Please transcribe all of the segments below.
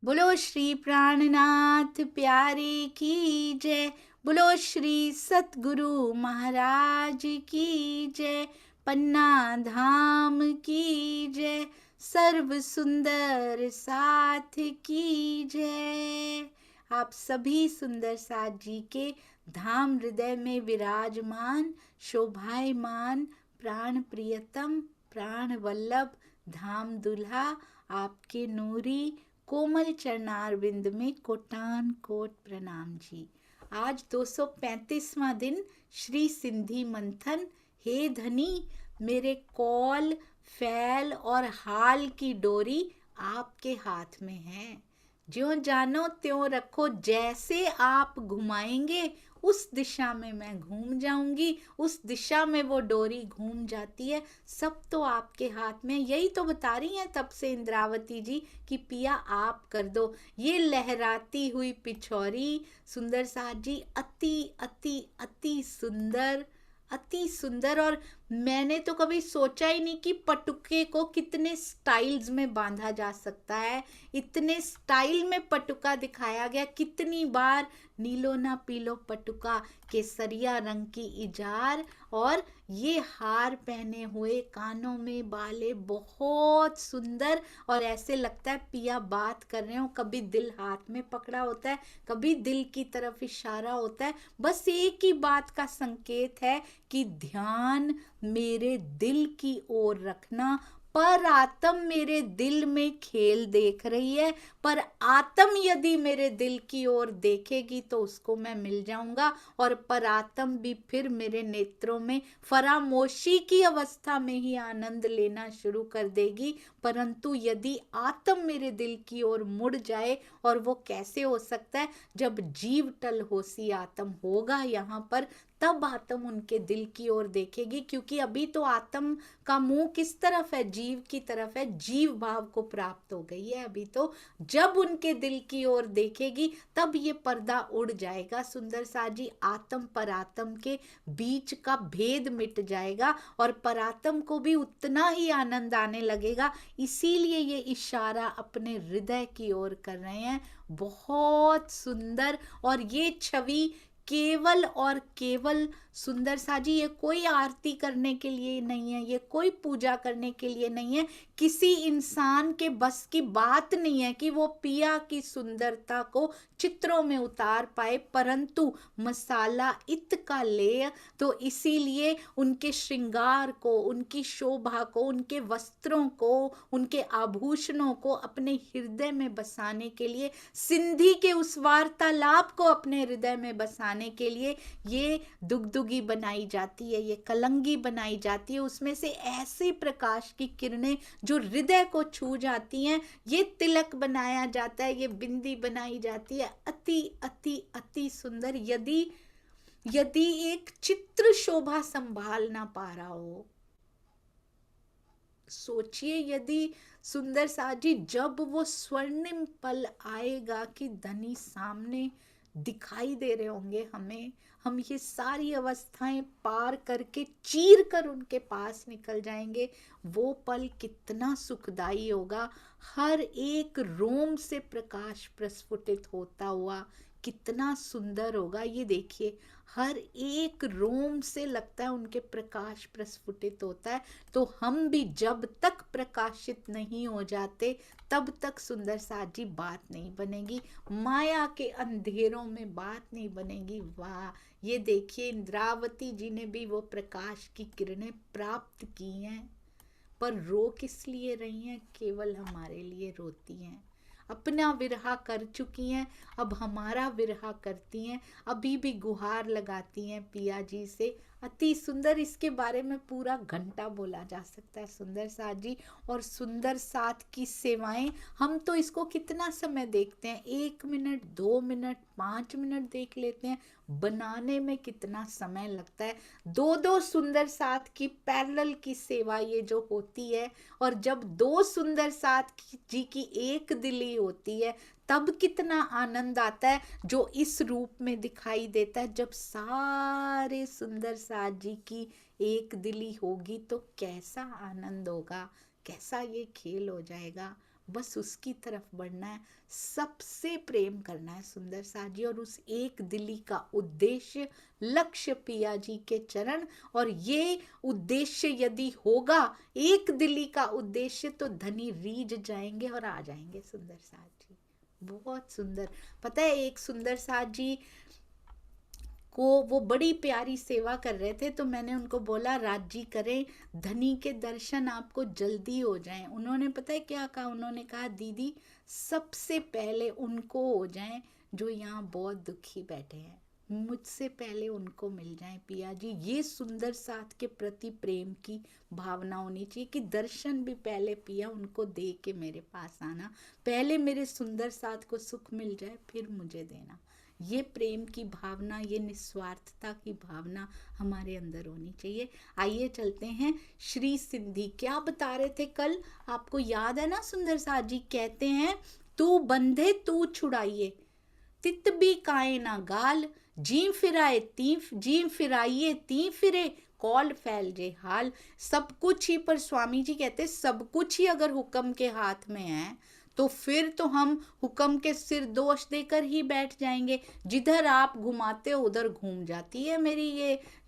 बोलो श्री प्राणनाथ प्यारे की जय। बोलो श्री सतगुरु महाराज की जय। पन्ना धाम की जय। सर्व सुंदर साथ की जय। आप सभी सुंदर साथ जी के धाम हृदय में विराजमान शोभायमान प्राण प्रियतम प्राण वल्लभ धाम दुल्हा आपके नूरी कोमल चरणारविंद में कोटान कोट प्रणाम जी। आज 235वां दिन श्री सिंधी मंथन। हे धनी, मेरे कौल फैल और हाल की डोरी आपके हाथ में है। ज्यों जानो त्यों रखो, जैसे आप घुमाएंगे उस दिशा में मैं घूम जाऊंगी, उस दिशा में वो डोरी घूम जाती है। सब तो आपके हाथ में। यही तो बता रही हैं तब से इंद्रावती जी कि पिया आप कर दो। ये लहराती हुई पिछौरी सुंदर साथ जी अति अति अति सुंदर, अति सुंदर। और मैंने तो कभी सोचा ही नहीं कि पटुके को कितने स्टाइल्स में बांधा जा सकता है। इतने स्टाइल में पटुका दिखाया गया। कितनी बार नीलो ना पीलो पटुका, केसरिया रंग की इजार, और ये हार पहने हुए, कानों में बाले, बहुत सुंदर। और ऐसे लगता है पिया बात कर रहे हो। कभी दिल हाथ में पकड़ा होता है, कभी दिल की तरफ इशारा होता है। बस एक ही बात का संकेत है कि ध्यान मेरे दिल की ओर रखना। पर आत्म मेरे दिल में खेल देख रही है, पर आत्म यदि मेरे दिल की ओर देखेगी तो उसको मैं मिल जाऊंगा। और पर आत्म भी फिर मेरे नेत्रों में फरामोशी की अवस्था में ही आनंद लेना शुरू कर देगी। परंतु यदि आत्म मेरे दिल की ओर मुड़ जाए, और वो कैसे हो सकता है? जब जीव टल होसी आत्म होगा यहाँ पर, तब आत्म उनके दिल की ओर देखेगी। क्योंकि अभी तो आत्म का मुंह किस तरफ है? जीव की तरफ है। जीव भाव को प्राप्त हो गई है अभी तो। जब उनके दिल की ओर देखेगी तब ये पर्दा उड़ जाएगा सुंदर सा जी। आत्म परात्म के बीच का भेद मिट जाएगा और परात्म को भी उतना ही आनंद आने लगेगा। इसीलिए ये इशारा अपने हृदय की ओर कर रहे हैं। बहुत सुंदर। और ये छवि केवल और केवल सुंदर सा जी, ये कोई आरती करने के लिए नहीं है, ये कोई पूजा करने के लिए नहीं है। किसी इंसान के बस की बात नहीं है कि वो पिया की सुंदरता को चित्रों में उतार पाए। परंतु मसाला इत का ले, तो इसीलिए उनके श्रृंगार को, उनकी शोभा को, उनके वस्त्रों को, उनके आभूषणों को अपने हृदय में बसाने के लिए, सिंधी के उस वार्तालाप को अपने हृदय में बसाने के लिए ये दुगदुगी बनाई जाती है, ये कलंगी बनाई जाती है। उसमें से ऐसे प्रकाश की किरणें जो हृदय को छू जाती हैं, ये तिलक बनाया जाता है, ये बिंदी बनाई जाती है। अति अति अति सुंदर। यदि यदि एक चित्र शोभा संभाल ना पा रहा हो, सोचिए यदि सुंदर साजी जब वो स्वर्णिम पल आएगा कि धनी सामने दिखाई दे रहे होंगे हमें, हम ये सारी अवस्थाएं पार करके चीर कर उनके पास निकल जाएंगे। वो पल कितना सुखदाई होगा। हर एक रोम से प्रकाश प्रस्फुटित होता हुआ कितना सुंदर होगा। ये देखिए, हर एक रोम से लगता है उनके प्रकाश प्रस्फुटित होता है। तो हम भी जब तक प्रकाशित नहीं हो जाते तब तक सुंदर साथ जी बात नहीं बनेगी। माया के अंधेरों में बात नहीं बनेगी। वाह, ये देखिए इंद्रावती जी ने भी वो प्रकाश की किरणें प्राप्त की हैं, पर रो किस लिए रही हैं? केवल हमारे लिए रोती हैं। अपना विरहा कर चुकी हैं, अब हमारा विरहा करती हैं। अभी भी गुहार लगाती हैं पिया जी से। अति सुंदर। इसके बारे में पूरा घंटा बोला जा सकता है सुंदर साथ जी। और सुंदर साथ की सेवाएं, हम तो इसको कितना समय देखते हैं, 1 मिनट, 2 मिनट, 5 मिनट देख लेते हैं। बनाने में कितना समय लगता है। दो दो सुंदर साथ की पैरेलल की सेवा ये जो होती है, और जब दो सुंदर साथ जी की एक दिली होती है तब कितना आनंद आता है, जो इस रूप में दिखाई देता है। जब सारे सुंदर साथ जी की एक दिली होगी तो कैसा आनंद होगा, कैसा ये खेल हो जाएगा। बस उसकी तरफ बढ़ना है, सबसे प्रेम करना है सुंदर साथ जी। और उस एक दिली का उद्देश्य, लक्ष्य पिया जी के चरण। और ये उद्देश्य यदि होगा, एक दिली का उद्देश्य, तो धनी रीझ जाएंगे और आ जाएंगे सुंदर साथ जी। बहुत सुंदर। पता है एक सुंदर साथ जी को वो बड़ी प्यारी सेवा कर रहे थे, तो मैंने उनको बोला राज जी करें, धनी के दर्शन आपको जल्दी हो जाएं। उन्होंने पता है क्या कहा? उन्होंने कहा दीदी सबसे पहले उनको हो जाएं जो यहाँ बहुत दुखी बैठे हैं, मुझसे पहले उनको मिल जाएं पिया जी। ये सुंदर साथ के प्रति प्रेम की भावना होनी चाहिए कि दर्शन भी पहले पिया उनको दे के मेरे पास आना, पहले मेरे सुंदर साथ को सुख मिल जाए फिर मुझे देना। ये प्रेम की भावना, ये निस्वार्थता की भावना हमारे अंदर होनी चाहिए। आइए चलते हैं श्री सिंधी। क्या बता रहे थे कल, आपको याद है ना? सुंदर साथ जी कहते हैं तू बंधे तू छुड़ाइए, तित भी काए ना गाल, जी फिराए ती जी फिराइए ती फिरे, कौल फैल जे हाल। सब कुछ ही, पर स्वामी जी कहते सब कुछ ही अगर हुक्म के हाथ में है तो फिर तो हम हुक्म के सिर दोष देकर ही बैठ जाएंगे। जिधर आप घुमाते हो उधर घूम जाती है मेरी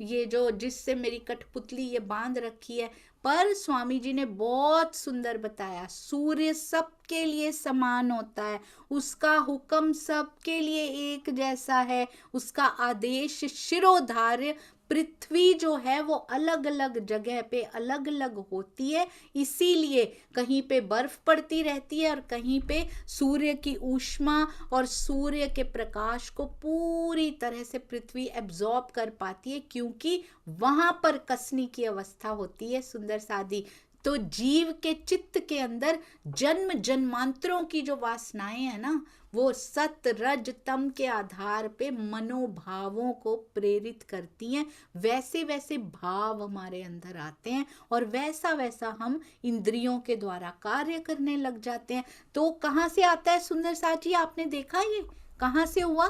ये जो जिससे मेरी कठपुतली ये बांध रखी है। पर स्वामी जी ने बहुत सुंदर बताया, सूर्य सबके लिए समान होता है, उसका हुक्म सबके लिए एक जैसा है, उसका आदेश शिरोधार्य। पृथ्वी जो है वो अलग अलग जगह पे अलग अलग होती है, इसीलिए कहीं पे बर्फ पड़ती रहती है और कहीं पे सूर्य की ऊष्मा और सूर्य के प्रकाश को पूरी तरह से पृथ्वी एब्जॉर्ब कर पाती है, क्योंकि वहां पर कसने की अवस्था होती है सुंदर सादी। तो जीव के चित्त के अंदर जन्म जन्मांतरों की जो वासनाएं है ना, वो सत रज तम के आधार पे मनोभावों को प्रेरित करती हैं। वैसे वैसे भाव हमारे अंदर आते हैं और वैसा वैसा हम इंद्रियों के द्वारा कार्य करने लग जाते हैं। तो कहाँ से आता है सुंदर साथी? आपने देखा ये कहाँ से हुआ?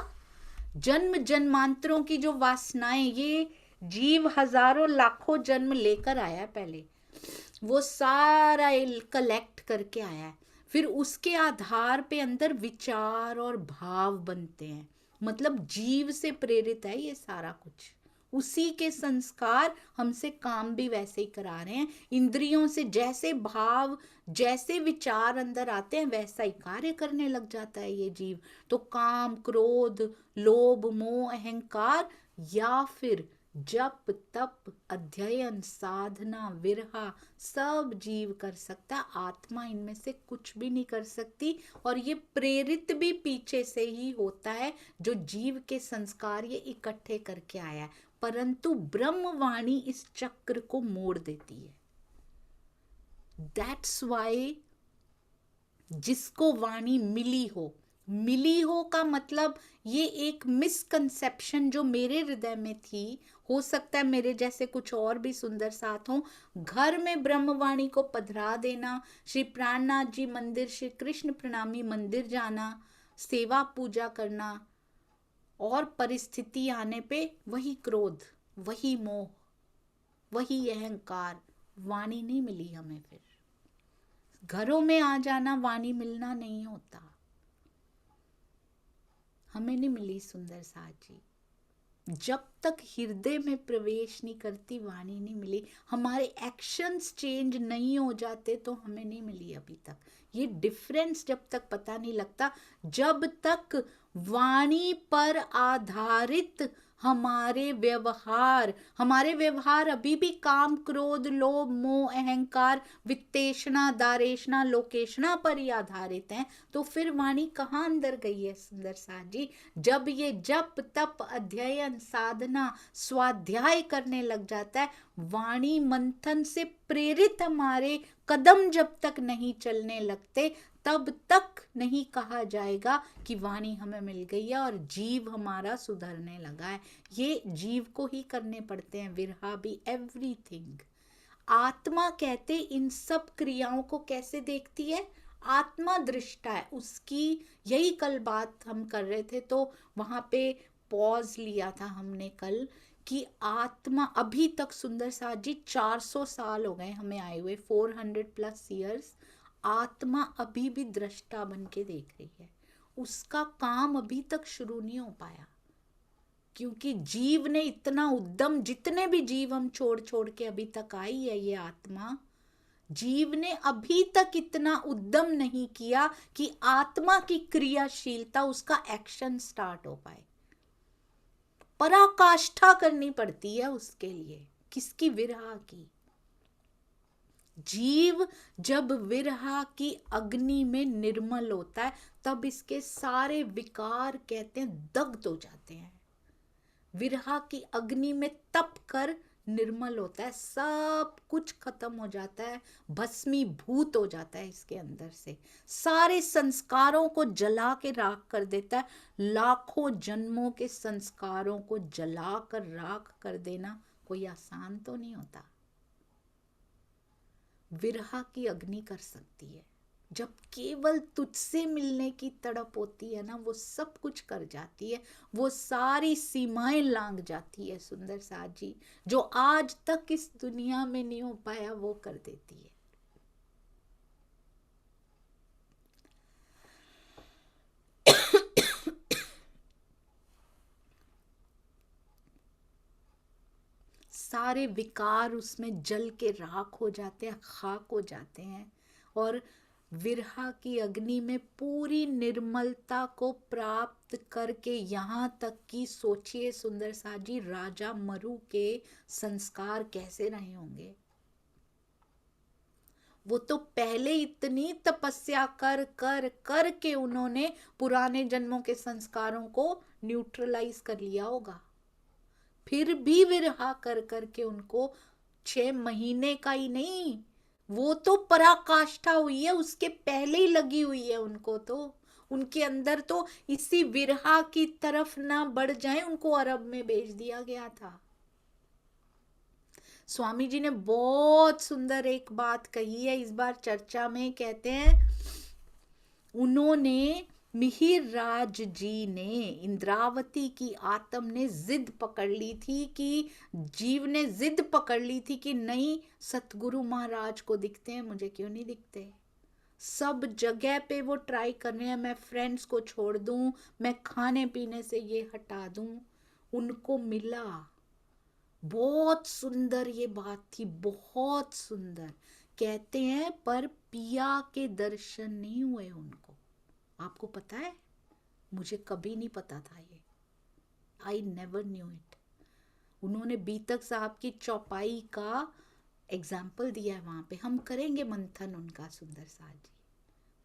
जन्म जन्मांतरों की जो वासनाएं, ये जीव हजारों लाखों जन्म लेकर आया है, पहले वो सारा कलेक्ट करके आया है, फिर उसके आधार पे अंदर विचार और भाव बनते हैं। मतलब जीव से प्रेरित है ये सारा कुछ, उसी के संस्कार हमसे काम भी वैसे ही करा रहे हैं। इंद्रियों से जैसे भाव, जैसे विचार अंदर आते हैं वैसा ही कार्य करने लग जाता है ये जीव। तो काम, क्रोध, लोभ, मोह, अहंकार, या फिर जप, तप, अध्ययन, साधना, विरहा, सब जीव कर सकता, आत्मा इनमें से कुछ भी नहीं कर सकती। और ये प्रेरित भी पीछे से ही होता है, जो जीव के संस्कार ये इकट्ठे करके आया है। परंतु ब्रह्मवाणी इस चक्र को मोड़ देती है। दैट्स वाई जिसको वाणी मिली हो का मतलब, ये एक मिसकंसेप्शन जो मेरे हृदय में थी, हो सकता है मेरे जैसे कुछ और भी सुंदर साथ हों। घर में ब्रह्मवाणी को पधरा देना, श्री प्राणनाथ जी मंदिर, श्री कृष्ण प्रणामी मंदिर जाना, सेवा पूजा करना, और परिस्थिति आने पे वही क्रोध, वही मोह, वही अहंकार, वाणी नहीं मिली हमें। फिर घरों में आ जाना वाणी मिलना नहीं होता, हमें नहीं मिली सुंदर साथ जी। जब तक हृदय में प्रवेश नहीं करती वाणी नहीं मिली। हमारे एक्शंस चेंज नहीं हो जाते तो हमें नहीं मिली अभी तक। ये डिफरेंस जब तक पता नहीं लगता, जब तक वाणी पर आधारित हमारे व्यवहार अभी भी काम, क्रोध, लोभ, मोह, अहंकार, वित्तेषणा, दारेषणा, लोकेषणा पर ही आधारित हैं, तो फिर वाणी कहाँ अंदर गई है सुंदर साथ जी? जब ये जप, तप, अध्ययन, साधना, स्वाध्याय करने लग जाता है, वाणी मंथन से प्रेरित हमारे कदम जब तक नहीं चलने लगते, तब तक नहीं कहा जाएगा कि वाणी हमें मिल गई है और जीव हमारा सुधरने लगा है। ये जीव को ही करने पड़ते हैं, विरहा भी, एवरीथिंग। आत्मा कहते इन सब क्रियाओं को कैसे देखती है? आत्मा दृष्टा है उसकी। यही कल बात हम कर रहे थे, तो वहां पे पॉज लिया था हमने कल कि आत्मा अभी तक सुंदर साथ जी 400 साल हो गए हमें आए हुए, 400+ ईयर्स। आत्मा अभी भी दृष्टा बन के देख रही है, उसका काम अभी तक शुरू नहीं हो पाया, क्योंकि जीव ने इतना उद्यम, जितने भी जीव हम छोड़ छोड़ के अभी तक आई है ये आत्मा, जीव ने अभी तक इतना उद्यम नहीं किया कि आत्मा की क्रियाशीलता, उसका एक्शन स्टार्ट हो पाए। पराकाष्ठा करनी पड़ती है उसके लिए। किसकी? विरहा की। जीव जब विरहा की अग्नि में निर्मल होता है, तब इसके सारे विकार कहते हैं दग्ध हो जाते हैं। विरहा की अग्नि में तप कर निर्मल होता है, सब कुछ खत्म हो जाता है, भस्मीभूत हो जाता है इसके अंदर से, सारे संस्कारों को जला के राख कर देता है। लाखों जन्मों के संस्कारों को जला कर राख कर देना कोई आसान तो नहीं होता। विरहा की अग्नि कर सकती है। जब केवल तुझसे मिलने की तड़प होती है ना, वो सब कुछ कर जाती है, वो सारी सीमाएं लांघ जाती है। सुंदर साथ जी, जो आज तक इस दुनिया में नहीं हो पाया वो कर देती है। सारे विकार उसमें जल के राख हो जाते हैं, खाक हो जाते हैं। और विरहा की अग्नि में पूरी निर्मलता को प्राप्त करके, यहाँ तक कि सोचिए सुंदर साथ जी, राजा मरु के संस्कार कैसे रहे होंगे। वो तो पहले इतनी तपस्या कर कर कर के उन्होंने पुराने जन्मों के संस्कारों को न्यूट्रलाइज कर लिया होगा, फिर भी विरहा कर करके उनको 6 महीने का ही नहीं, वो तो पराकाष्ठा हुई है, उसके पहले ही लगी हुई है उनको। तो उनके अंदर तो इसी विरहा की तरफ ना बढ़ जाए, उनको अरब में भेज दिया गया था। स्वामी जी ने बहुत सुंदर एक बात कही है इस बार चर्चा में। कहते हैं उन्होंने, मिहिर राज जी ने, इंद्रावती की आत्म ने जिद पकड़ ली थी कि, जीव ने जिद पकड़ ली थी कि नहीं, सतगुरु महाराज को दिखते हैं, मुझे क्यों नहीं दिखते। सब जगह पे वो ट्राई कर रहे हैं, मैं फ्रेंड्स को छोड़ दूं, मैं खाने पीने से ये हटा दूं। उनको मिला। बहुत सुंदर ये बात थी, बहुत सुंदर। कहते हैं पर पिया के दर्शन नहीं हुए उनको। आपको पता है, मुझे कभी नहीं पता था ये, आई नेवर न्यू इट। उन्होंने बीतक साहब की चौपाई का एग्जाम्पल दिया है वहां पे, हम करेंगे मंथन उनका। सुंदर साथ जी,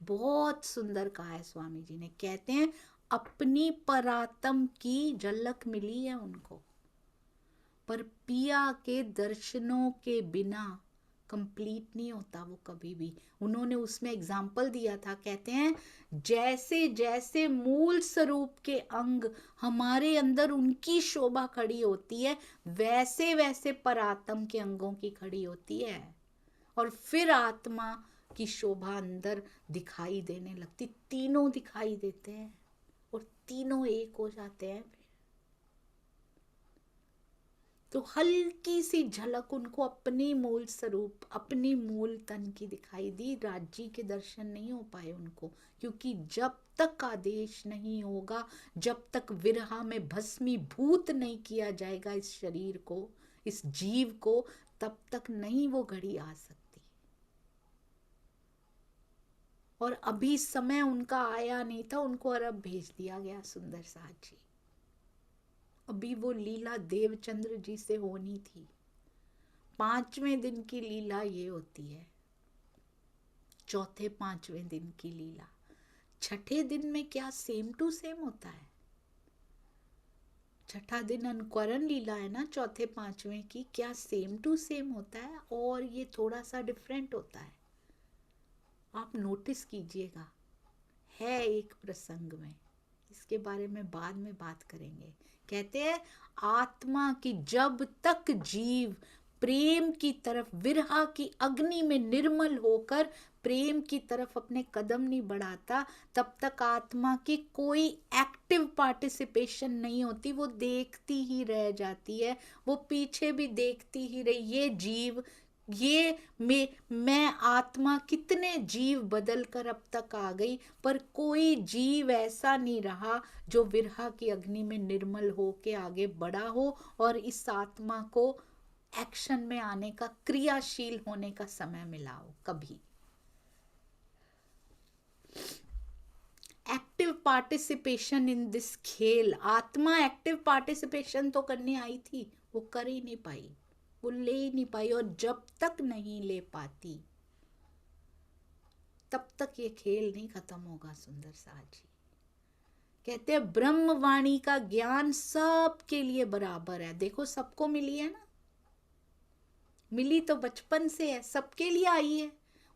बहुत सुंदर कहा है स्वामी जी ने। कहते हैं अपनी परात्म की झलक मिली है उनको, पर पिया के दर्शनों के बिना कंप्लीट नहीं होता वो कभी भी। उन्होंने उसमें एग्जाम्पल दिया था, कहते हैं जैसे जैसे मूल स्वरूप के अंग हमारे अंदर उनकी शोभा खड़ी होती है, वैसे वैसे परात्म के अंगों की खड़ी होती है, और फिर आत्मा की शोभा अंदर दिखाई देने लगती। तीनों दिखाई देते हैं और तीनों एक हो जाते हैं। तो हल्की सी झलक उनको अपनी मूल स्वरूप, अपनी मूल तन की दिखाई दी। राज्य के दर्शन नहीं हो पाए उनको, क्योंकि जब तक आदेश नहीं होगा, जब तक विरहा में भस्मीभूत नहीं किया जाएगा इस शरीर को, इस जीव को, तब तक नहीं वो घड़ी आ सकती। और अभी समय उनका आया नहीं था, उनको अरब भेज दिया गया। सुंदर साथ जी, अभी वो लीला देवचंद्र जी से होनी थी। 5वें दिन की लीला ये होती है, चौथे 5वें दिन की लीला। छठे दिन में क्या सेम टू सेम होता है? छठा दिन अनुकरण लीला है ना चौथे 5वें की, क्या सेम टू सेम होता है? और ये थोड़ा सा डिफरेंट होता है, आप नोटिस कीजिएगा। है एक प्रसंग में, इसके बारे में बाद में बात करेंगे। कहते हैं आत्मा की जब तक जीव प्रेम की तरफ, विरहा की अग्नि में निर्मल होकर प्रेम की तरफ अपने कदम नहीं बढ़ाता, तब तक आत्मा की कोई एक्टिव पार्टिसिपेशन नहीं होती। वो देखती ही रह जाती है, वो पीछे भी देखती ही रही। ये जीव ये मैं आत्मा कितने जीव बदल कर अब तक आ गई, पर कोई जीव ऐसा नहीं रहा जो विरह की अग्नि में निर्मल हो के आगे बढ़ा हो और इस आत्मा को एक्शन में आने का, क्रियाशील होने का समय मिला हो कभी। एक्टिव पार्टिसिपेशन इन दिस खेल, आत्मा एक्टिव पार्टिसिपेशन तो करने आई थी, वो कर ही नहीं पाई, वो ले ही नहीं पाई, और जब तक नहीं ले पाती तब तक ये खेल नहीं खत्म होगा। सुंदर साथ जी कहते हैं ब्रह्मवाणी का ज्ञान सबके लिए बराबर है। देखो सबको मिली है ना, मिली तो बचपन से है, सबके लिए आई है।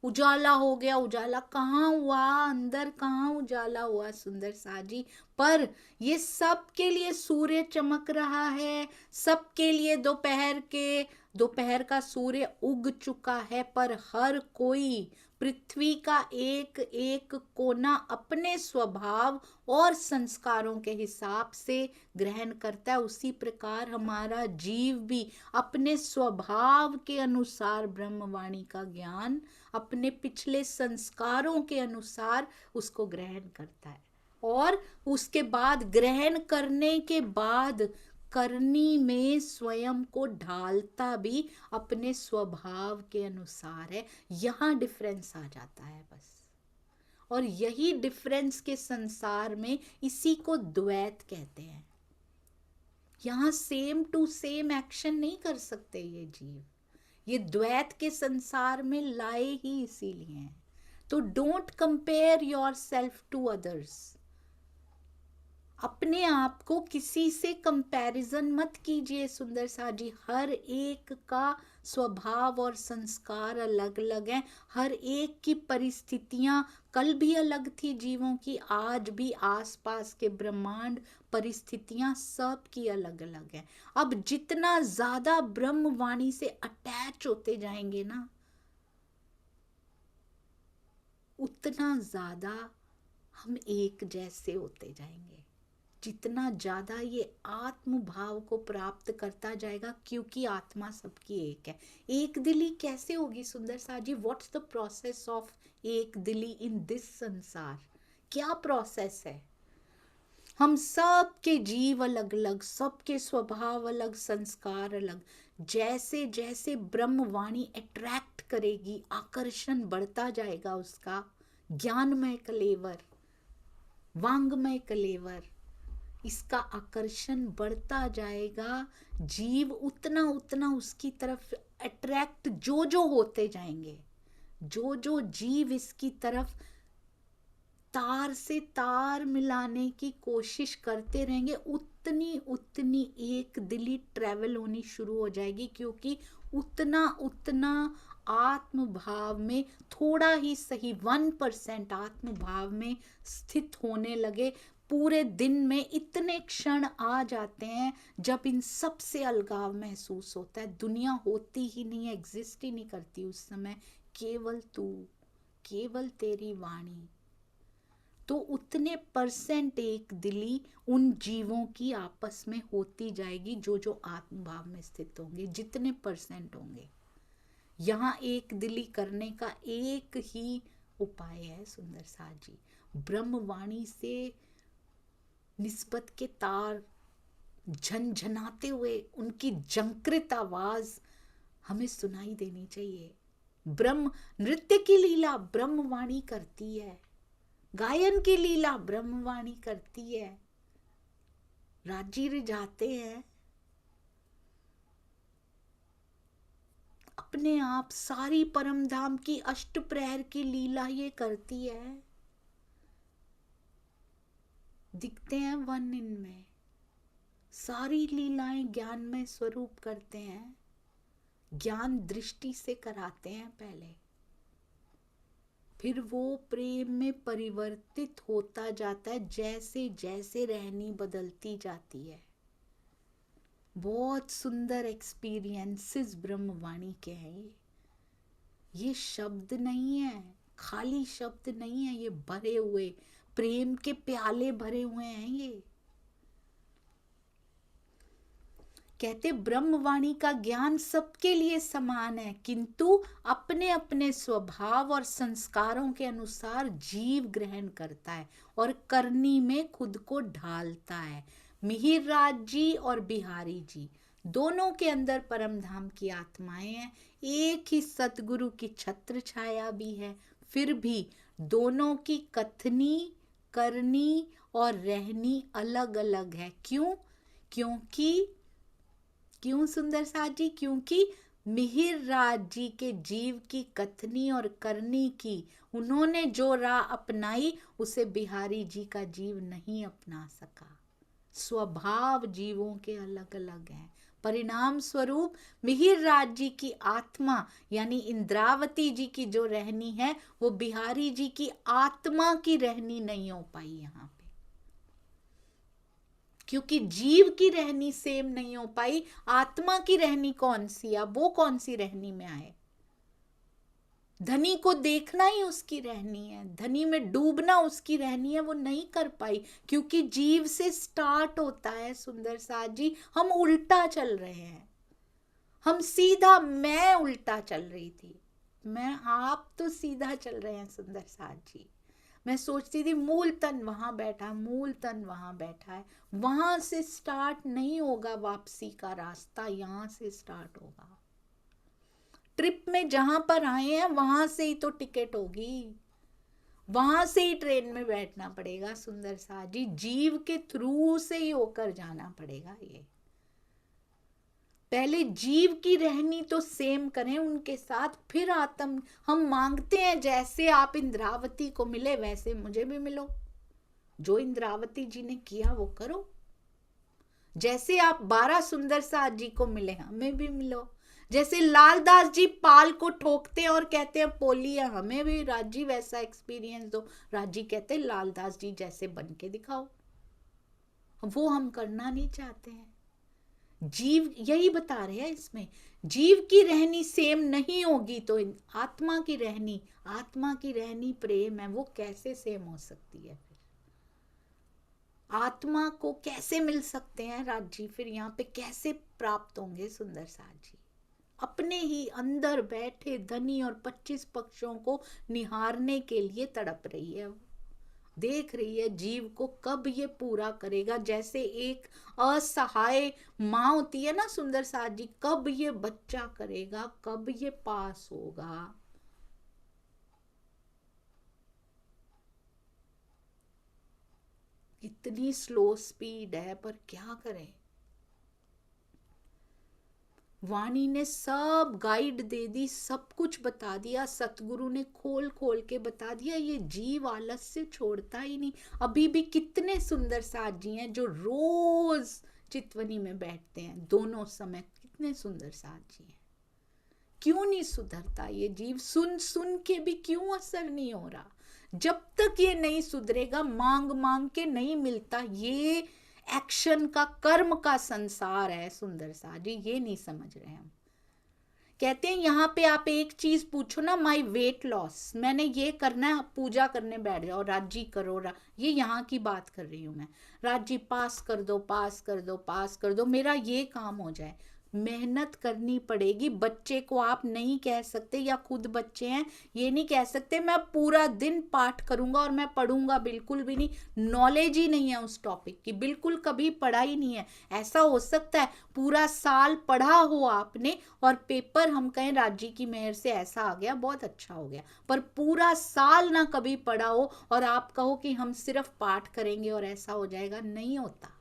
उजाला हो गया, उजाला कहाँ हुआ, अंदर कहाँ उजाला हुआ सुंदर साजी, पर ये सबके लिए सूर्य चमक रहा है, सबके लिए दोपहर का सूर्य उग चुका है, पर हर कोई पृथ्वी का एक एक कोना अपने स्वभाव और संस्कारों के हिसाब से ग्रहण करता है। उसी प्रकार हमारा जीव भी अपने स्वभाव के अनुसार ब्रह्मवाणी का ज्ञान अपने पिछले संस्कारों के अनुसार उसको ग्रहण करता है, और उसके बाद ग्रहण करने के बाद करनी में स्वयं को ढालता भी अपने स्वभाव के अनुसार है। यहाँ डिफरेंस आ जाता है बस, और यही डिफरेंस के संसार में इसी को द्वैत कहते हैं। यहाँ सेम टू सेम एक्शन नहीं कर सकते ये जीव, ये द्वैत के संसार में लाए ही इसीलिए हैं। तो don't compare yourself to others, अपने आप को किसी से कंपैरिजन मत कीजिए सुंदर सा जी। हर एक का स्वभाव और संस्कार अलग अलग हैं, हर एक की परिस्थितियां कल भी अलग थी जीवों की, आज भी आसपास के ब्रह्मांड परिस्थितियां सब की अलग अलग हैं। अब जितना ज्यादा ब्रह्मवाणी से अटैच होते जाएंगे ना, उतना ज्यादा हम एक जैसे होते जाएंगे, जितना ज्यादा ये आत्म भाव को प्राप्त करता जाएगा, क्योंकि आत्मा सबकी एक है। एक दिली कैसे होगी सुंदर सा जी? व्हाट्स द प्रोसेस ऑफ एक दिली इन दिस संसार? क्या प्रोसेस है? हम सब के जीव अलग अलग, सबके स्वभाव अलग, संस्कार अलग। जैसे जैसे ब्रह्मवाणी अट्रैक्ट करेगी, आकर्षण बढ़ता जाएगा उसका, ज्ञानमय कलेवर, वांगमय कलेवर, इसका आकर्षण बढ़ता जाएगा। जीव उतना उतना उसकी तरफ अट्रैक्ट जो होते जाएंगे, जो जीव इसकी तरफ तार से तार मिलाने की कोशिश करते रहेंगे, उतनी उतनी एक दिली ट्रेवल होनी शुरू हो जाएगी, क्योंकि उतना उतना आत्म भाव में, थोड़ा ही सही 1% आत्म भाव में स्थित होने लगे। पूरे दिन में इतने क्षण आ जाते हैं जब इन सब से अलगाव महसूस होता है, दुनिया होती ही नहीं है, एग्जिस्ट ही नहीं करती उस समय, केवल तू, केवल तेरी वाणी। तो उतने परसेंट एक दिली उन जीवों की आपस में होती जाएगी जो आत्म भाव में स्थित होंगे, जितने परसेंट होंगे। यहाँ एक दिली करने का एक ही उपाय है सुंदर सा जी, ब्रह्मवाणी से निस्बत के तार झनझनाते हुए उनकी झंकृत आवाज हमें सुनाई देनी चाहिए। ब्रह्म नृत्य की लीला ब्रह्मवाणी करती है, गायन की लीला ब्रह्मवाणी करती है, राजी रिझाते हैं अपने आप, सारी परमधाम की अष्ट प्रहर की लीला ये करती है। दिखते हैं वन इनमें, सारी लीलाएं ज्ञानमय स्वरूप करते हैं, ज्ञान दृष्टि से कराते हैं पहले, फिर वो प्रेम में परिवर्तित होता जाता है जैसे जैसे रहनी बदलती जाती है। बहुत सुंदर एक्सपीरियंसेस ब्रह्मवाणी के हैं ये शब्द नहीं है, खाली शब्द नहीं है, ये भरे हुए प्रेम के प्याले भरे हुए हैं कहते ब्रह्मवाणी का ज्ञान सबके लिए समान है, किंतु अपने अपने स्वभाव और संस्कारों के अनुसार जीव ग्रहण करता है और करनी में खुद को ढालता है। मिहिर राज जी और बिहारी जी दोनों के अंदर परम धाम की आत्माएं हैं, एक ही सतगुरु की छत्र छाया भी है, फिर भी दोनों की कथनी, करनी और रहनी अलग अलग है। क्यों सुंदर साथ जी? क्योंकि मिहिर राज जी के जीव की कथनी और करनी की उन्होंने जो राह अपनाई उसे बिहारी जी का जीव नहीं अपना सका। स्वभाव जीवों के अलग अलग हैं। परिणाम स्वरूप मिहिर राज जी की आत्मा यानी इंद्रावती जी की जो रहनी है वो बिहारी जी की आत्मा की रहनी नहीं हो पाई यहाँ पे, क्योंकि जीव की रहनी सेम नहीं हो पाई। आत्मा की रहनी कौन सी है? वो कौन सी रहनी में आए? धनी को देखना ही उसकी रहनी है, धनी में डूबना उसकी रहनी है, वो नहीं कर पाई क्योंकि जीव से स्टार्ट होता है। सुंदर साथ जी, हम उल्टा चल रहे हैं, हम सीधा, मैं उल्टा चल रही थी, आप तो सीधा चल रहे हैं। सुंदर साथ जी, मैं सोचती थी मूल तन वहां बैठा, मूल तन वहां बैठा है, वहां से स्टार्ट नहीं होगा वापसी का रास्ता, यहां से स्टार्ट होगा। ट्रिप में जहां पर आए हैं वहां से ही तो टिकट होगी, वहां से ही ट्रेन में बैठना पड़ेगा। सुंदर साथ जी, जीव के थ्रू से ही होकर जाना पड़ेगा। ये पहले जीव की रहनी तो सेम करें उनके साथ, फिर आत्म। हम मांगते हैं जैसे आप इंद्रावती को मिले वैसे मुझे भी मिलो, जो इंद्रावती जी ने किया वो करो। जैसे आप 12 सुंदर साथ जी को मिले हमें भी मिलो। जैसे लालदास जी पाल को ठोकते हैं और कहते हैं पोली है, हमें भी राजी वैसा एक्सपीरियंस दो। राजी कहते हैं लालदास जी जैसे बन के दिखाओ। वो हम करना नहीं चाहते हैं। जीव यही बता रहे हैं इसमें, जीव की रहनी सेम नहीं होगी तो आत्मा की रहनी प्रेम है, वो कैसे सेम हो सकती है? फिर आत्मा को कैसे मिल सकते हैं राजी? फिर यहाँ पे कैसे प्राप्त होंगे? सुंदर साथ जी अपने ही अंदर बैठे धनी और 25 पक्षों को निहारने के लिए तड़प रही है, देख रही है जीव को कब ये पूरा करेगा। जैसे एक असहाय माँ होती है ना सुंदर साथ जी, कब ये बच्चा करेगा, कब ये पास होगा। इतनी स्लो स्पीड है, पर क्या करें, वाणी ने सब गाइड दे दी, सब कुछ बता दिया, सतगुरु ने खोल खोल के बता दिया। ये जीव आलस्य छोड़ता ही नहीं। अभी भी कितने सुंदर साथ जी हैं जो रोज चितवनी में बैठते हैं दोनों समय, कितने सुंदर साथ जी हैं। क्यों नहीं सुधरता ये जीव? सुन सुन के भी क्यों असर नहीं हो रहा? जब तक ये नहीं सुधरेगा, मांग मांग के नहीं मिलता। ये एक्शन का, कर्म का संसार है सुंदर साथ जी, ये नहीं समझ रहे हम। कहते हैं यहाँ पे आप एक चीज पूछो ना, माई वेट लॉस, मैंने ये करना है, आप पूजा करने बैठ जाओ, राजी करो। ये यहाँ की बात कर रही हूँ मैं। राजी पास कर दो, पास कर दो, पास कर दो, मेरा ये काम हो जाए। मेहनत करनी पड़ेगी। बच्चे को आप नहीं कह सकते, या खुद बच्चे हैं ये नहीं कह सकते मैं पूरा दिन पाठ करूंगा और मैं पढ़ूंगा, बिल्कुल भी नहीं। नॉलेज ही नहीं है उस टॉपिक की, बिल्कुल कभी पढ़ा ही नहीं है। ऐसा हो सकता है पूरा साल पढ़ा हो आपने और पेपर हम कहें राजी की मेहर से ऐसा आ गया, बहुत अच्छा हो गया, पर पूरा साल ना कभी पढ़ा हो और आप कहो कि हम सिर्फ पाठ करेंगे और ऐसा हो जाएगा, नहीं होता,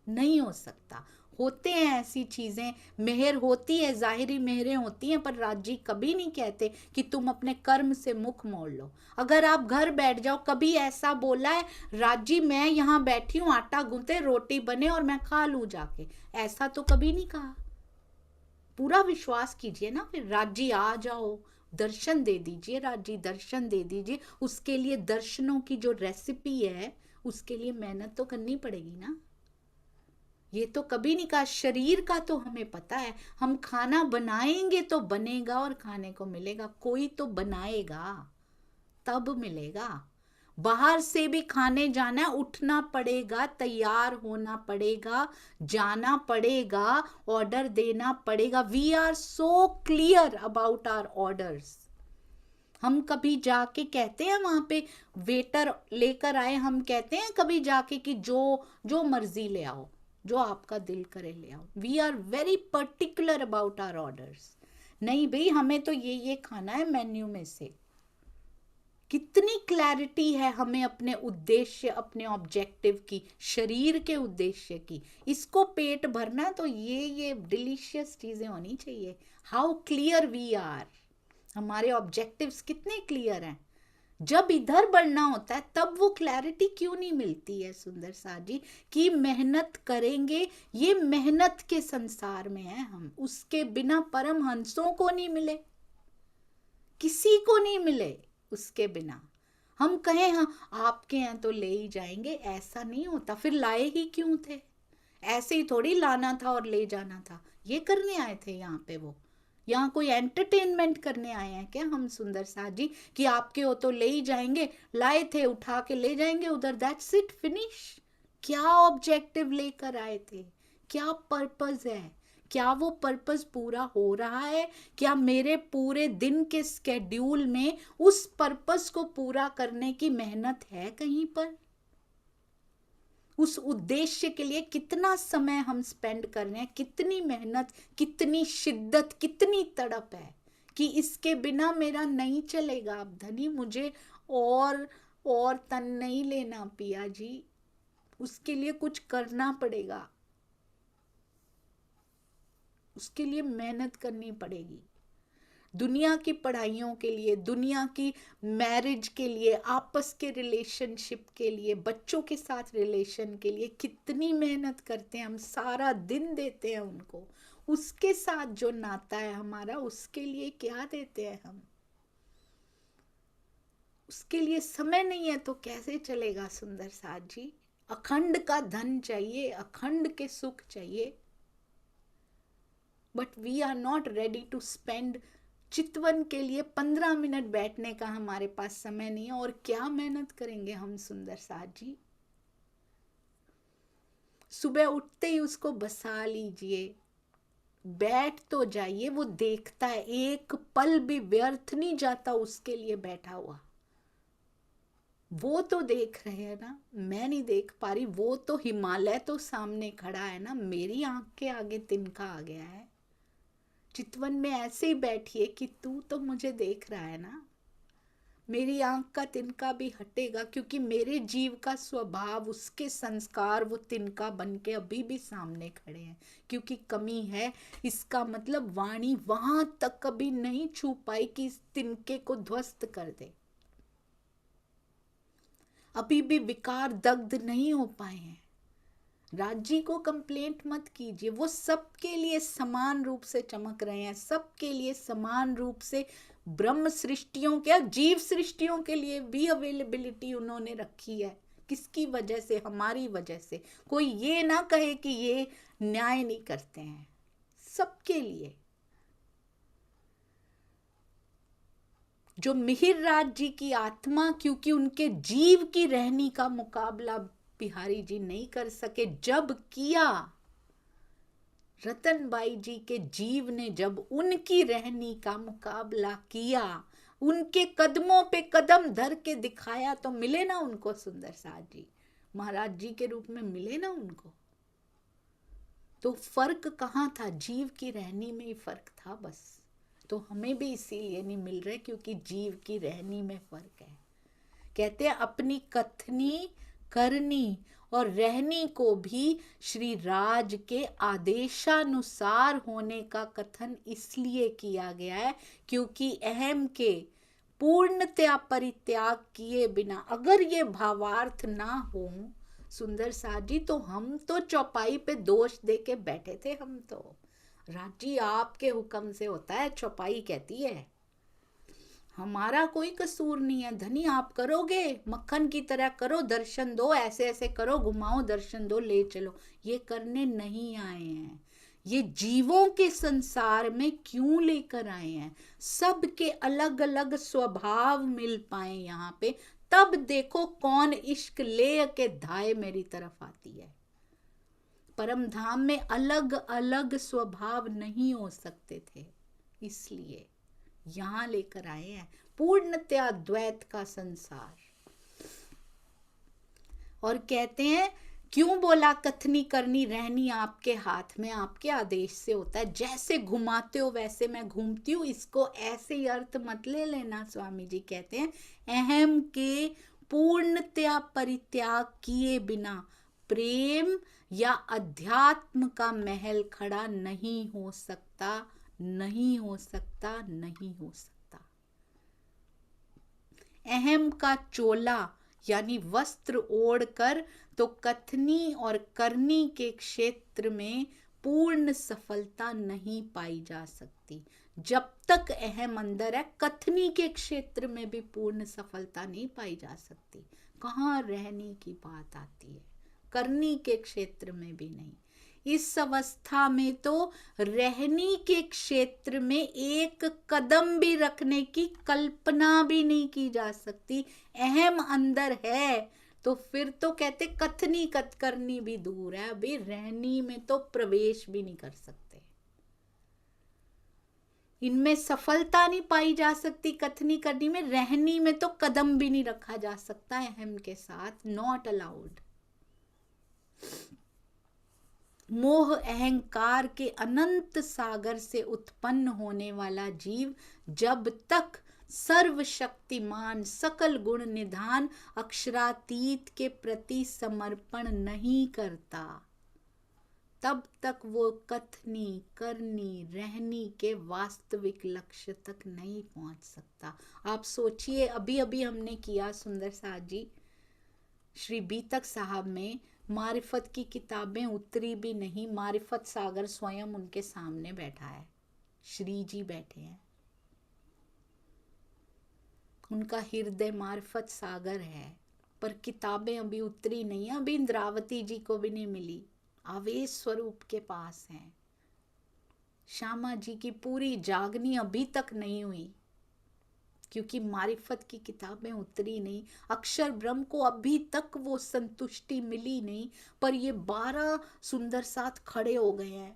नहीं हो सकता। होते हैं ऐसी चीजें, मेहर होती है, जाहिरी मेहरें होती हैं, पर राजी कभी नहीं कहते कि तुम अपने कर्म से मुख मोड़ लो। अगर आप घर बैठ जाओ, कभी ऐसा बोला है राजी मैं यहाँ बैठी हूँ, आटा गूंथे, रोटी बने और मैं खा लूं जाके? ऐसा तो कभी नहीं कहा। पूरा विश्वास कीजिए ना। फिर राजी आ जाओ, दर्शन दे दीजिए, राजी दर्शन दे दीजिए। उसके लिए दर्शनों की जो रेसिपी है उसके लिए मेहनत तो करनी पड़ेगी ना। ये तो कभी नहीं कहा। शरीर का तो हमें पता है, हम खाना बनाएंगे तो बनेगा और खाने को मिलेगा। कोई तो बनाएगा तब मिलेगा। बाहर से भी खाने जाना है, उठना पड़ेगा, तैयार होना पड़ेगा, जाना पड़ेगा, ऑर्डर देना पड़ेगा। We are so clear about our orders. हम कभी जाके कहते हैं वहां पे वेटर लेकर आए, हम कहते हैं कभी जाके कि जो जो मर्जी ले आओ, जो आपका दिल करे ले आओ। We are very particular about our orders. नहीं भाई, हमें तो ये खाना है मेन्यू में से। कितनी क्लैरिटी है हमें अपने उद्देश्य, अपने ऑब्जेक्टिव की, शरीर के उद्देश्य की। इसको पेट भरना तो ये डिलीशियस चीजें होनी चाहिए। हाउ क्लियर वी आर, हमारे ऑब्जेक्टिव्स कितने क्लियर हैं। जब इधर बढ़ना होता है तब वो क्लैरिटी क्यों नहीं मिलती है सुंदर सा जी, कि मेहनत करेंगे। ये मेहनत के संसार में है हम, उसके बिना परमहंसों को नहीं मिले, किसी को नहीं मिले उसके बिना। हम कहें हाँ आपके हैं तो ले ही जाएंगे, ऐसा नहीं होता। फिर लाए ही क्यों थे? ऐसे ही थोड़ी लाना था और ले जाना था। ये करने आए थे यहाँ पे वो? यहाँ कोई एंटरटेनमेंट करने आए हैं क्या हम सुंदर साथ जी, कि आपके हो तो ले ही जाएंगे, लाए थे उठा के ले जाएंगे उधर, दैट्स इट, फिनिश। क्या ऑब्जेक्टिव लेकर आए थे? क्या पर्पस है? क्या वो पर्पस पूरा हो रहा है? क्या मेरे पूरे दिन के स्केड्यूल में उस पर्पस को पूरा करने की मेहनत है कहीं पर? उस उद्देश्य के लिए कितना समय हम स्पेंड कर रहे हैं, कितनी मेहनत, कितनी शिद्दत, कितनी तड़प है कि इसके बिना मेरा नहीं चलेगा। अब धनी मुझे और तन नहीं लेना पिया जी, उसके लिए कुछ करना पड़ेगा, उसके लिए मेहनत करनी पड़ेगी। दुनिया की पढ़ाइयों के लिए, दुनिया की मैरिज के लिए, आपस के रिलेशनशिप के लिए, बच्चों के साथ रिलेशन के लिए कितनी मेहनत करते हैं हम, सारा दिन देते हैं उनको। उसके साथ जो नाता है हमारा, उसके लिए क्या देते हैं हम? उसके लिए समय नहीं है तो कैसे चलेगा सुंदर साथ जी? अखंड का धन चाहिए, अखंड के सुख चाहिए, but we are not ready to spend. Chitwan के लिए 15 मिनट बैठने का हमारे पास समय नहीं है, और क्या मेहनत करेंगे हम सुंदर साथ जी? सुबह उठते ही उसको बसा लीजिए, बैठ तो जाइए, वो देखता है, एक पल भी व्यर्थ नहीं जाता उसके लिए बैठा हुआ। वो तो देख रहे हैं ना, मैं नहीं देख पा रही। वो तो हिमालय तो सामने खड़ा है ना, मेरी आंख के आगे तिनका आ गया है। चितवन में ऐसे ही बैठिए कि तू तो मुझे देख रहा है ना, मेरी आंख का तिनका भी हटेगा, क्योंकि मेरे जीव का स्वभाव, उसके संस्कार वो तिनका बन के अभी भी सामने खड़े हैं। क्योंकि कमी है, इसका मतलब वाणी वहां तक कभी नहीं छू पाई कि इस तिनके को ध्वस्त कर दे। अभी भी विकार दग्ध नहीं हो पाए हैं। राज्य को कंप्लेंट मत कीजिए, वो सबके लिए समान रूप से चमक रहे हैं, सबके लिए समान रूप से ब्रह्म सृष्टियों के, जीव सृष्टियों के लिए भी अवेलेबिलिटी उन्होंने रखी है। किसकी वजह से? हमारी वजह से। कोई ये ना कहे कि ये न्याय नहीं करते हैं, सबके लिए। जो मिहिर राज जी की आत्मा, क्योंकि उनके जीव की रहनी का मुकाबला बिहारी जी नहीं कर सके, जब किया रतनबाई जी के जीव ने, जब उनकी रहनी का मुकाबला किया, उनके कदमों पे कदम धर के दिखाया, तो मिले ना उनको सुंदर साथ जी, महाराज जी के रूप में मिले ना उनको। तो फर्क कहाँ था? जीव की रहनी में ही फर्क था बस। तो हमें भी इसीलिए नहीं मिल रहे क्योंकि जीव की रहनी में फर्क है। कहते हैं अपनी कथनी, करनी और रहनी को भी श्री राज के आदेशानुसार होने का कथन इसलिए किया गया है क्योंकि अहम के पूर्णतया परित्याग किए बिना अगर ये भावार्थ ना हो सुंदर साथ जी, तो हम तो चौपाई पे दोष दे के बैठे थे। हम तो राजी आपके हुक्म से होता है, चौपाई कहती है, हमारा कोई कसूर नहीं है। धनी आप करोगे, मक्खन की तरह करो, दर्शन दो, ऐसे ऐसे करो, घुमाओ, दर्शन दो, ले चलो, ये करने नहीं आए हैं। ये जीवों के संसार में क्यों लेकर आए हैं? सबके अलग अलग स्वभाव मिल पाए यहाँ पे, तब देखो कौन इश्क ले के धाए मेरी तरफ आती है। परम धाम में अलग अलग स्वभाव नहीं हो सकते थे, इसलिए यहां लेकर आए हैं पूर्णतया द्वैत का संसार। और कहते हैं क्यों बोला कथनी करनी रहनी आपके हाथ में, आपके आदेश से होता है। जैसे घुमाते हो वैसे मैं घूमती हूँ, इसको ऐसे ही अर्थ मत ले लेना। स्वामी जी कहते हैं अहम के पूर्णतया परित्याग किए बिना प्रेम या अध्यात्म का महल खड़ा नहीं हो सकता, नहीं हो सकता, नहीं हो सकता। अहम का चोला यानी वस्त्र ओढ़कर तो कथनी और करनी के क्षेत्र में पूर्ण सफलता नहीं पाई जा सकती। जब तक अहम अंदर है, कथनी के क्षेत्र में भी पूर्ण सफलता नहीं पाई जा सकती। कहाँ रहने की बात आती है, करनी के क्षेत्र में भी नहीं। इस अवस्था में तो रहनी के क्षेत्र में एक कदम भी रखने की कल्पना भी नहीं की जा सकती। अहम अंदर है तो फिर तो कहते कथनी करनी भी दूर है, अभी रहनी में तो प्रवेश भी नहीं कर सकते। इनमें सफलता नहीं पाई जा सकती, कथनी करनी में, रहनी में तो कदम भी नहीं रखा जा सकता अहम के साथ, नॉट अलाउड। मोह अहंकार के अनंत सागर से उत्पन्न होने वाला जीव जब तक सर्वशक्तिमान सकल गुण निधान अक्षरातीत के प्रति समर्पण नहीं करता, तब तक वो कथनी करनी रहनी के वास्तविक लक्ष्य तक नहीं पहुंच सकता। आप सोचिए, अभी अभी हमने किया सुंदर साथ जी श्री बीतक साहब में, मारिफत की किताबें उतरी भी नहीं, मारिफत सागर स्वयं उनके सामने बैठा है, श्री जी बैठे हैं, उनका हृदय मारिफत सागर है, पर किताबें अभी उतरी नहीं है, अभी इंद्रावती जी को भी नहीं मिली, आवेश स्वरूप के पास हैं। श्यामा जी की पूरी जागनी अभी तक नहीं हुई, क्योंकि मारिफत की किताबें उतरी नहीं, अक्षर ब्रह्म को अभी तक वो संतुष्टि मिली नहीं। पर ये 12 सुंदर साथ खड़े हो गए हैं,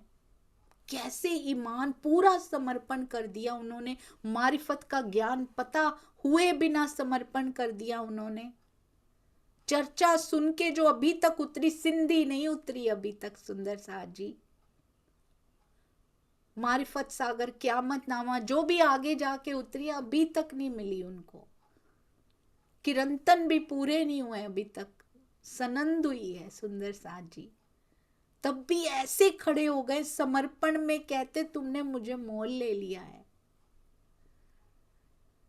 कैसे ईमान पूरा समर्पण कर दिया उन्होंने, मारिफत का ज्ञान पता हुए बिना समर्पण कर दिया उन्होंने। चर्चा सुन के जो अभी तक उतरी, सिंधी नहीं उतरी अभी तक सुंदर साथ जी, मारिफत सागर क्यामत नामा जो भी आगे जाके उतरी अभी तक नहीं मिली उनको, किरंतन भी पूरे नहीं हुए अभी तक, सनंद हुई है सुंदर साथ जी। तब भी ऐसे खड़े हो गए समर्पण में, कहते तुमने मुझे मोल ले लिया है।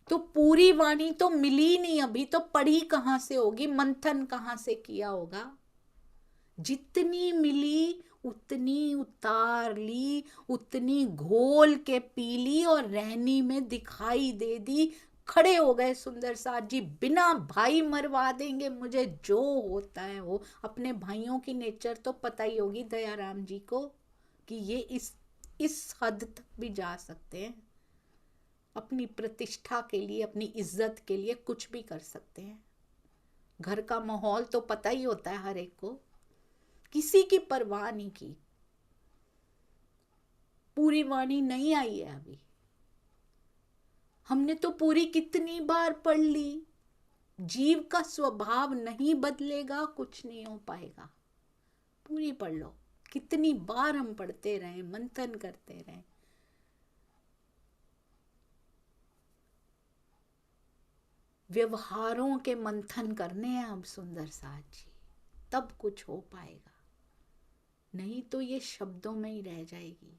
तो पूरी वाणी तो मिली नहीं अभी, तो पढ़ी कहां से होगी, मंथन कहां से किया होगा। जितनी मिली उतनी उतार ली, उतनी घोल के पी ली और रहनी में दिखाई दे दी। खड़े हो गए सुंदर साथ जी, बिना भाई मरवा देंगे मुझे, जो होता है वो। अपने भाइयों की नेचर तो पता ही होगी दयाराम जी को, कि ये इस हद तक भी जा सकते हैं, अपनी प्रतिष्ठा के लिए, अपनी इज्जत के लिए कुछ भी कर सकते हैं। घर का माहौल तो पता ही होता है हर एक को, किसी की परवाह नहीं की। पूरी वाणी नहीं आई है अभी, हमने तो पूरी कितनी बार पढ़ ली। जीव का स्वभाव नहीं बदलेगा, कुछ नहीं हो पाएगा। पूरी पढ़ लो, कितनी बार हम पढ़ते रहे, मंथन करते रहे। व्यवहारों के मंथन करने हैं अब सुंदर साथ जी, तब कुछ हो पाएगा, नहीं तो ये शब्दों में ही रह जाएगी।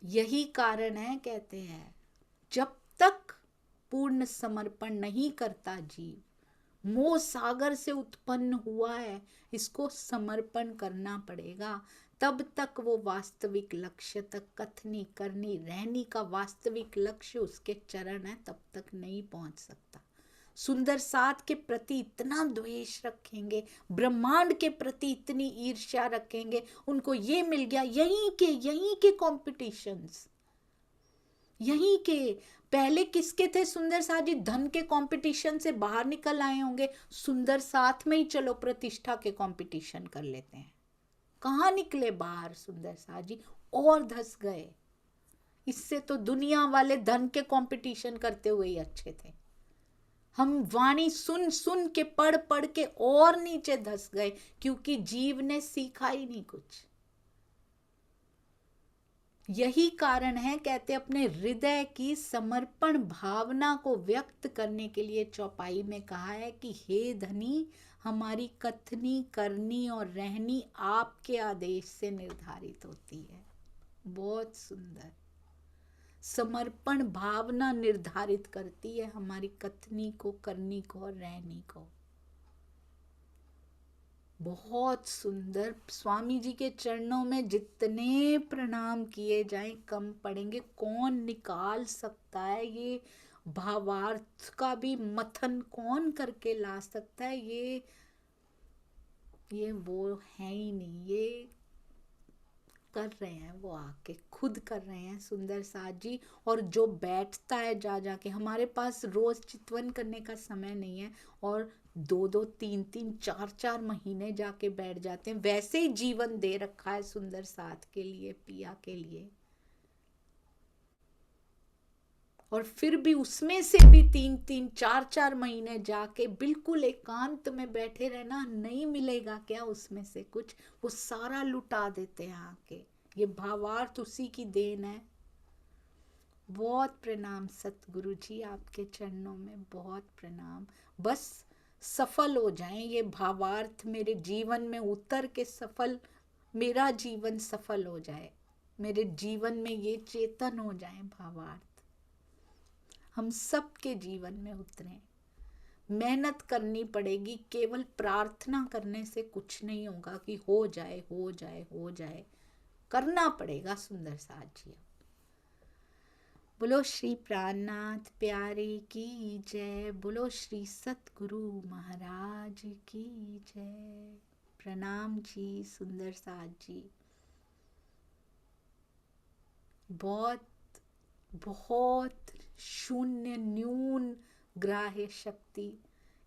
यही कारण है, कहते हैं जब तक पूर्ण समर्पण नहीं करता जीव, मोह सागर से उत्पन्न हुआ है, इसको समर्पण करना पड़ेगा, तब तक वो वास्तविक लक्ष्य तक, कथनी करनी रहनी का वास्तविक लक्ष्य उसके चरण है, तब तक नहीं पहुंच सकता। सुंदर साथ के प्रति इतना द्वेष रखेंगे, ब्रह्मांड के प्रति इतनी ईर्ष्या रखेंगे, उनको ये मिल गया, यहीं के कंपटीशंस, यहीं के। पहले किसके थे सुंदर साथ जी? धन के कंपटीशन से बाहर निकल आए होंगे, सुंदर साथ में ही चलो प्रतिष्ठा के कंपटीशन कर लेते हैं। कहाँ निकले बाहर सुंदर साथ जी, और धस गए। इससे तो दुनिया वाले धन के कंपटीशन करते हुए ही अच्छे थे। हम वाणी सुन सुन के, पढ़ पढ़ के और नीचे धस गए, क्योंकि जीव ने सीखा ही नहीं कुछ। यही कारण है, कहते अपने हृदय की समर्पण भावना को व्यक्त करने के लिए चौपाई में कहा है कि हे धनी, हमारी कथनी, करनी और रहनी आपके आदेश से निर्धारित होती है। बहुत सुंदर। समर्पण भावना निर्धारित करती है हमारी कथनी को, करनी को और रहनी को। बहुत सुंदर। स्वामी जी के चरणों में जितने प्रणाम किए जाएं कम पड़ेंगे। कौन निकाल सकता है ये भावार्थ का भी मथन, कौन करके ला सकता है? ये वो है ही नहीं, ये कर रहे हैं, वो आके खुद कर रहे हैं सुंदर साथ जी। और जो बैठता है जा जाके, हमारे पास रोज चितवन करने का समय नहीं है, और 2-2, 3-3, 4-4 महीने जाके बैठ जाते हैं। वैसे ही जीवन दे रखा है सुंदर साथ के लिए, पिया के लिए, और फिर भी उसमें से भी 3-3, 4-4 महीने जाके बिल्कुल एकांत में बैठे रहना, नहीं मिलेगा क्या उसमें से कुछ? वो सारा लुटा देते हैं आके। ये भावार्थ उसी की देन है। बहुत प्रणाम सतगुरु जी, आपके चरणों में बहुत प्रणाम। बस सफल हो जाएं ये भावार्थ मेरे जीवन में उतर के, सफल, मेरा जीवन सफल हो जाए, मेरे जीवन में ये चेतन हो जाए भावार्थ, हम सबके जीवन में उतरे। मेहनत करनी पड़ेगी, केवल प्रार्थना करने से कुछ नहीं होगा कि हो जाए हो जाए हो जाए, करना पड़ेगा सुंदर साथ जी। बोलो श्री प्राणनाथ प्यारे की जय, बोलो श्री सतगुरु महाराज की जय। प्रणाम जी सुंदर साथ जी। बहुत बहुत शून्य, न्यून ग्राह्य शक्ति,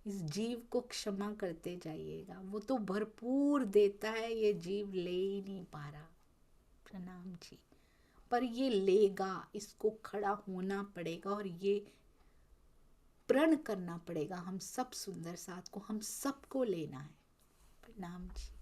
इस जीव को क्षमा करते जाइएगा। वो तो भरपूर देता है, ये जीव ले ही नहीं पा रहा। प्रणाम जी। पर ये लेगा, इसको खड़ा होना पड़ेगा, और ये प्रण करना पड़ेगा हम सब सुंदर साथ को, हम सबको लेना है। प्रणाम जी।